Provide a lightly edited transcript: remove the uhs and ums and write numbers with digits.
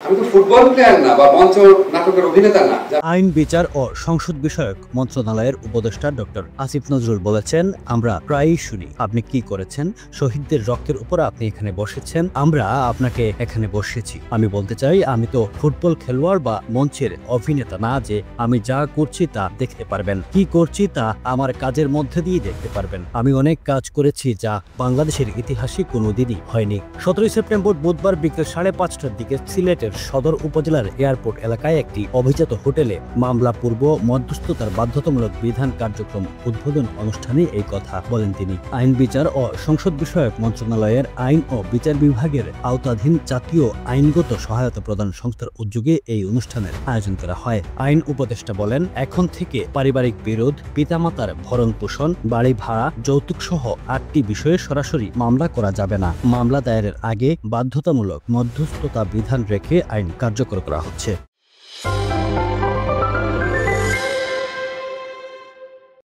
আমি তো football player না বা মঞ্চ নাটকের অভিনেতা না। আইন, বিচার ও সংসদ বিষয়ক মন্ত্রণালয়ের উপদেষ্টা ডক্টর আসিফ নজরুল বলেছেন, আমরা প্রায়ই শুনি আপনি কি করেছেন, শহীদদের রক্তের উপর আপনি এখানে বসেছেন, আমরা আপনাকে এখানে বসেছি। আমি বলতে চাই, আমি তো ফুটবল খেলোয়াড় বা মঞ্চের অভিনেতা না যে আমি যা করছি তা দেখতে পারবেন। কি করছি তা আমার কাজের মধ্যে দিয়ে দেখতে পারবেন। আমি অনেক কাজ করেছি যা বাংলাদেশের ইতিহাসে কোনোদিনই হয়নি। 17 সেপ্টেম্বর বুধবার বিকেল 5:30টার দিকে সিলেটের সদর উপজেলার এয়ারপোর্ট এলাকায় একটি অভিজাত হোটেলে মামলা পূর্ব মধ্যস্থতার বাধ্যতামূলক বিধান কার্যক্রম উদ্বোধন অনুষ্ঠানে এই কথা বলেন তিনি। আইন, বিচার ও সংসদ বিষয়ক মন্ত্রণালয়ের আইন ও বিচার বিভাগের আওতাধীন জাতীয় আইনগত সহায়তা প্রদান সংস্থার উদ্যোগে এই অনুষ্ঠানের আয়োজন করা হয়। আইন উপদেষ্টা বলেন, এখন থেকে পারিবারিক বিরোধ, পিতামাতার ভরণ পোষণ, বাড়ি ভাড়া, যৌতুক সহ 8টি বিষয়ে সরাসরি মামলা করা যাবে না। মামলা দায়েরের আগে বাধ্যতামূলক মধ্যস্থতা বিধান রেখে আইন কার্যকর করা হচ্ছে।